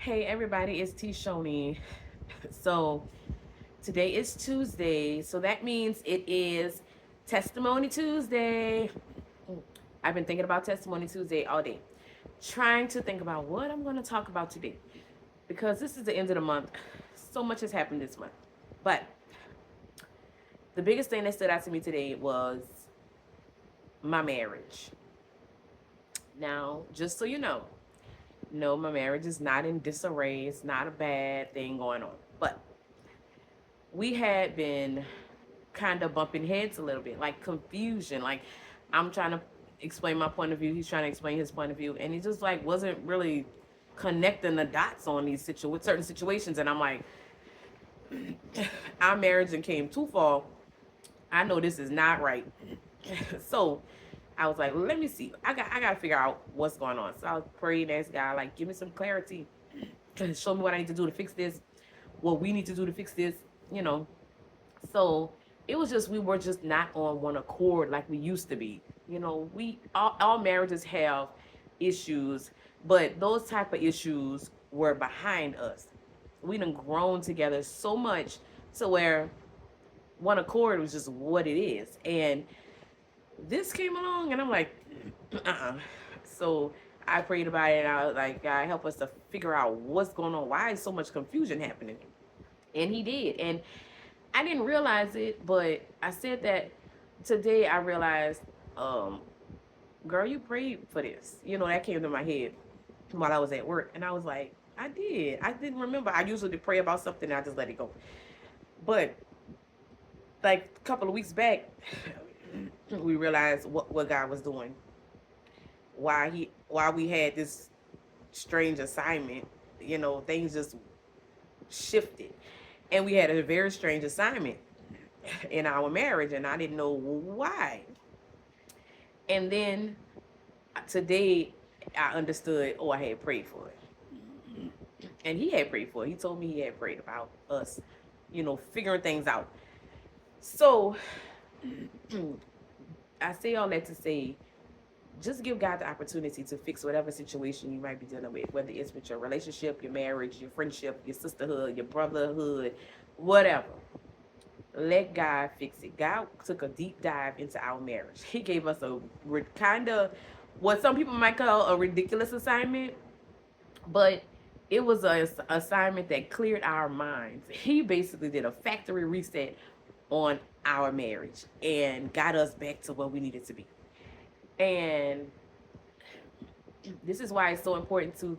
Hey everybody, it's T Shoni. So today is Tuesday, so that means it is Testimony Tuesday. I've been thinking about Testimony Tuesday all day, trying to think about what I'm going to talk about today because this is the end of the month. So much has happened this month, but the biggest thing that stood out to me today was my marriage. Now, just so you know, no, my marriage is not in disarray. It's not a bad thing going on, but we had been kind of bumping heads a little bit, like confusion. Like I'm trying to explain my point of view, he's trying to explain his point of view, and he just like wasn't really connecting the dots on these certain situations. And I'm like, our marriage and came too far. I know this is not right. So I was like, let me see. I gotta figure out what's going on. So I prayed and asked God, like, give me some clarity. Show me what I need to do to fix this. What we need to do to fix this. You know, so it was just we were just not on one accord like we used to be. You know, we all marriages have issues, but those type of issues were behind us. We done grown together so much to where one accord was just what it is. And this came along and I'm like, So I prayed about it and I was like, God, help us to figure out what's going on. Why is so much confusion happening? And he did. And I didn't realize it, but I said that today I realized, um, girl, you prayed for this. You know, that came to my head while I was at work. And I was like, I did. I didn't remember. I usually pray about something and I just let it go. But like a couple of weeks back, we realized what God was doing. Why we had this strange assignment. You know, things just shifted. And we had a very strange assignment in our marriage and I didn't know why. And then today I understood, oh, I had prayed for it. And he had prayed for it. He told me he had prayed about us, you know, figuring things out. So I say all that to say, just give God the opportunity to fix whatever situation you might be dealing with, whether it's with your relationship, your marriage, your friendship, your sisterhood, your brotherhood, whatever. Let God fix it. God took a deep dive into our marriage. He gave us a kind of what some people might call a ridiculous assignment, but it was a assignment that cleared our minds. He basically did a factory reset on our marriage and got us back to where we needed to be. And this is why it's so important to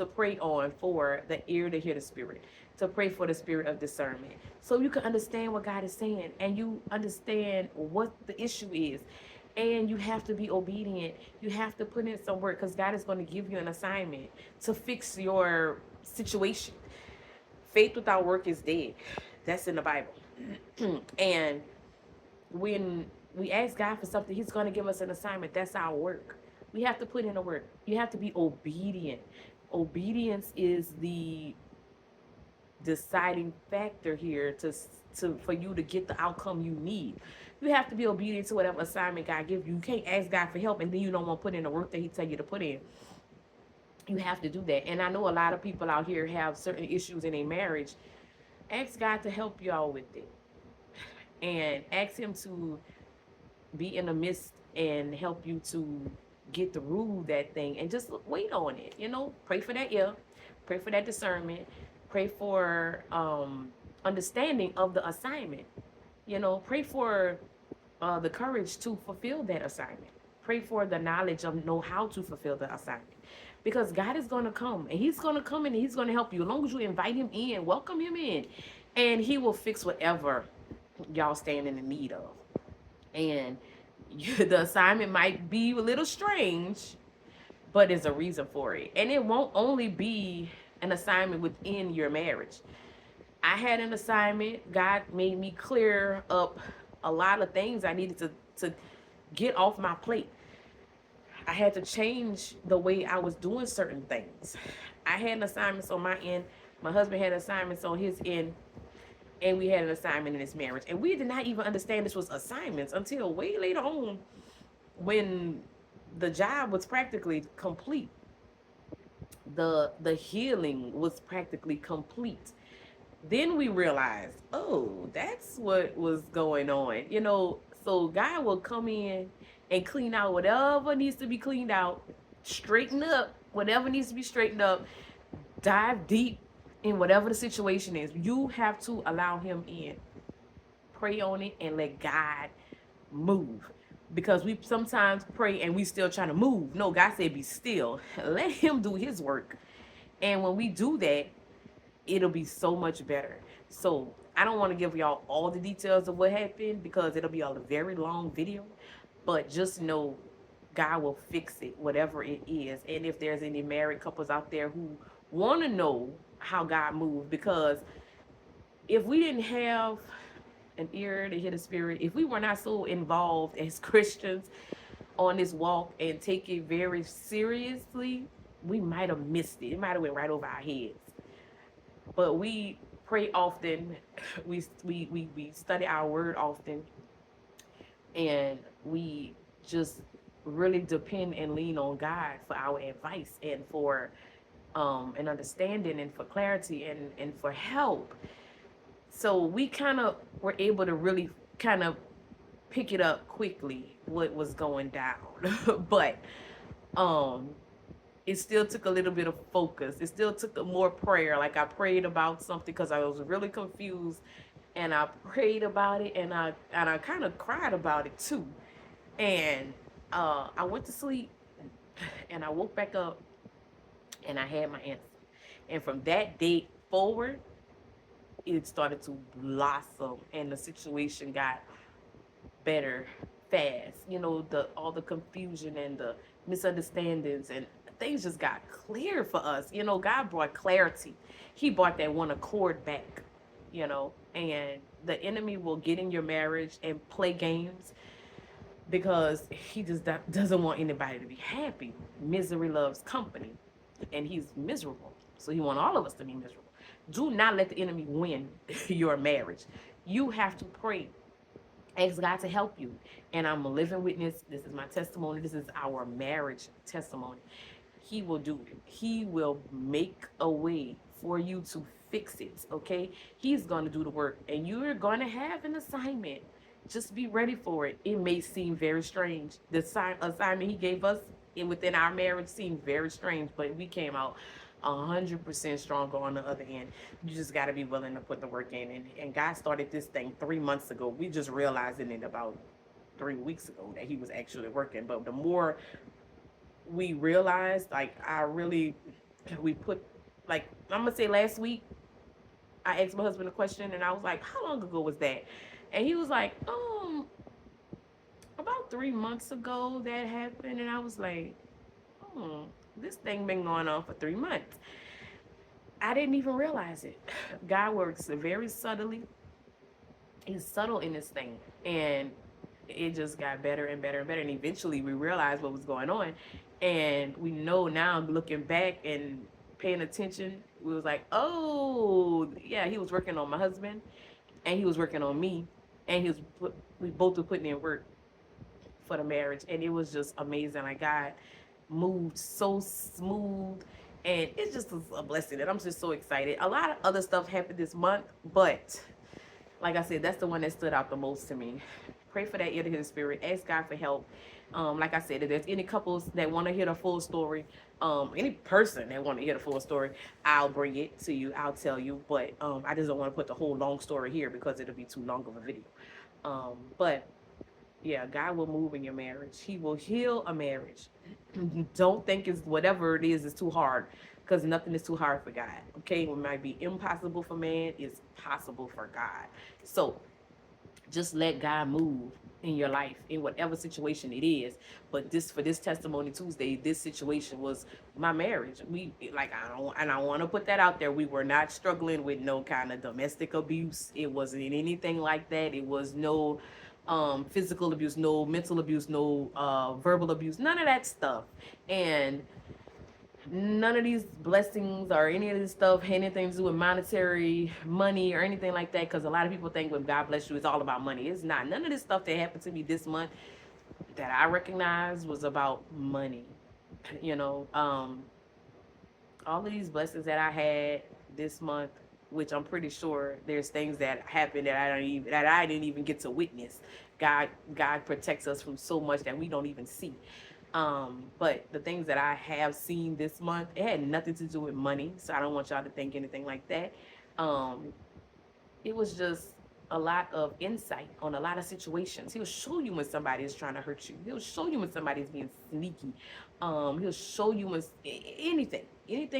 pray on for the ear to hear the spirit, to pray for the spirit of discernment. So you can understand what God is saying and you understand what the issue is. And you have to be obedient. You have to put in some work because God is going to give you an assignment to fix your situation. Faith without work is dead. That's in the Bible. And when we ask God for something, He's going to give us an assignment. That's our work. We have to put in the work. You have to be obedient. Obedience is the deciding factor here to for you to get the outcome you need. You have to be obedient to whatever assignment God gives you. You can't ask God for help and then you don't want to put in the work that He tell you to put in. You have to do that. And I know a lot of people out here have certain issues in a marriage. Ask God to help y'all with it. And ask Him to be in the midst and help you to get through that thing and just wait on it. You know, pray for that ear, pray for that discernment, pray for understanding of the assignment. You know, pray for the courage to fulfill that assignment. Pray for the knowledge of know how to fulfill the assignment. Because God is going to come and He's going to come in and He's going to help you. As long as you invite Him in, welcome Him in, and He will fix whatever y'all stand in the need of. And the assignment might be a little strange, but there's a reason for it. And it won't only be an assignment within your marriage. I had an assignment. God made me clear up a lot of things I needed to get off my plate. I had to change the way I was doing certain things. I had assignments on my end. My husband had assignments on his end. And we had an assignment in this marriage. And we did not even understand this was assignments until way later on when the job was practically complete. the healing was practically complete. Then we realized, oh, that's what was going on. So God will come in and clean out whatever needs to be cleaned out, straighten up whatever needs to be straightened up, dive deep in whatever the situation is. You have to allow him in, pray on it, and let God move. Because we sometimes pray and we still trying to move. No, God said be still. Let him do his work. And when we do that, it'll be so much better. So I don't want to give y'all all the details of what happened because it'll be a very long video. But just know God will fix it, whatever it is. And if there's any married couples out there who want to know how God moved, because if we didn't have an ear to hear the spirit, if we were not so involved as Christians on this walk and take it very seriously, we might have missed it. It might have went right over our heads. But we pray often, we study our word often, and we just really depend and lean on God for our advice and for an understanding and for clarity and for help. So we kind of were able to really kind of pick it up quickly what was going down. But um it still took a little bit of focus. It still took more prayer. Like I prayed about something because I was really confused, and I prayed about it, and I kind of cried about it too. And I went to sleep, and I woke back up, and I had my answer. And from that date forward, it started to blossom, and the situation got better fast. The all the confusion and the misunderstandings and things just got clear for us. God brought clarity. He brought that one accord back. And the enemy will get in your marriage and play games because he just doesn't want anybody to be happy. Misery loves company, and he's miserable. So he wants all of us to be miserable. Do not let the enemy win your marriage. You have to pray. Ask God to help you. And I'm a living witness. This is my testimony. This is our marriage testimony. He will do it. He will make a way for you to fix it, okay? He's going to do the work, and you're going to have an assignment. Just be ready for it. It may seem very strange. The assignment he gave us within our marriage seemed very strange, but we came out 100% stronger on the other end. You just got to be willing to put the work in. And God started this thing 3 months ago. We just realized it about 3 weeks ago that he was actually working. But the more we realized, we put, like, I'm going to say last week, I asked my husband a question, and I was like, how long ago was that? And he was like, about 3 months ago that happened. And I was like, this thing been going on for 3 months. I didn't even realize it. God works very subtly. He's subtle in this thing. And it just got better and better and better. And eventually we realized what was going on. And we know now, looking back and paying attention, we was like, oh, yeah, he was working on my husband, and he was working on me, and we both were putting in work for the marriage. And it was just amazing. Like, God moved so smooth, and it's just a blessing, and I'm just so excited. A lot of other stuff happened this month, but like I said, that's the one that stood out the most to me. Pray for that ear to hear the spirit. Ask God for help. Like I said, if there's any couples that want to hear the full story, any person that want to hear the full story, I'll bring it to you. I'll tell you. But I just don't want to put the whole long story here because it'll be too long of a video. But yeah, God will move in your marriage. He will heal a marriage. Don't think it's whatever it is too hard, because nothing is too hard for God. Okay, what might be impossible for man is possible for God. So just let God move in your life in whatever situation it is. But for this testimony Tuesday, this situation was my marriage. I don't want to put that out there. We were not struggling with no kind of domestic abuse. It wasn't anything like that. It was no physical abuse, no mental abuse, no verbal abuse, none of that stuff. And none of these blessings or any of this stuff had anything to do with monetary money or anything like that, because a lot of people think when God bless you, it's all about money. It's not. None of this stuff that happened to me this month that I recognized was about money. all of these blessings that I had this month, which I'm pretty sure there's things that happened that I didn't even get to witness. God protects us from so much that we don't even see. But the things that I have seen this month, it had nothing to do with money, so I don't want y'all to think anything like that. Um, it was just a lot of insight on a lot of situations. He'll show you when somebody is trying to hurt you. He'll show you when somebody's being sneaky. He'll show you when anything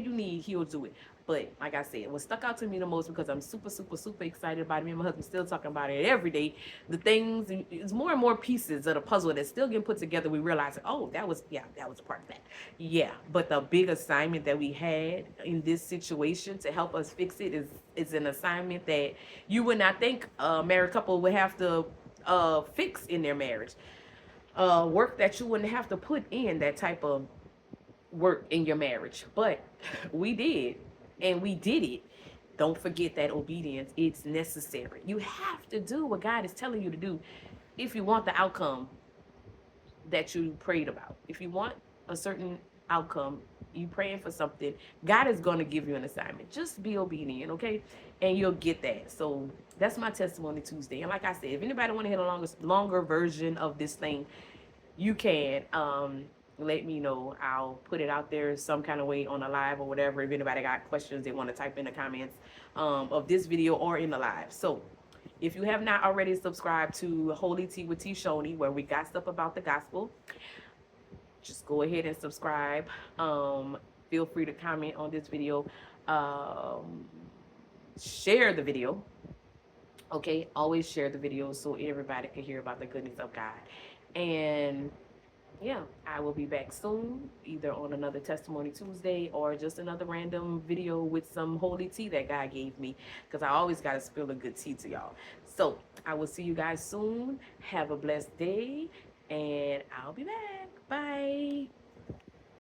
you need, he'll do it. But like I said, what stuck out to me the most, because I'm super, super, super excited about it. Me and my husband still talking about it every day. The things, it's more and more pieces of the puzzle that's still getting put together. We realize, oh, that was a part of that. Yeah, but the big assignment that we had in this situation to help us fix it is an assignment that you would not think a married couple would have to fix in their marriage. Work that you wouldn't have to put in, that type of work in your marriage, but we did, and we did it. Don't forget that obedience, it's necessary. You have to do what God is telling you to do if you want the outcome that you prayed about. If you want a certain outcome, you praying for something, God is going to give you an assignment. Just be obedient, okay? And you'll get that. So that's my testimony Tuesday. And like I said, if anybody want to hear a longer version of this thing, you can let me know. I'll put it out there some kind of way on a live or whatever. If anybody got questions, they want to type in the comments of this video or in the live. So if you have not already subscribed to Holy Tea with T Shoni, where we got stuff about the gospel, just go ahead and subscribe. Feel free to comment on this video. Share the video. Okay, always share the video so everybody can hear about the goodness of God. And yeah, I will be back soon, either on another Testimony Tuesday or just another random video with some holy tea that God gave me, because I always got to spill a good tea to y'all. So I will see you guys soon. Have a blessed day, and I'll be back. Bye.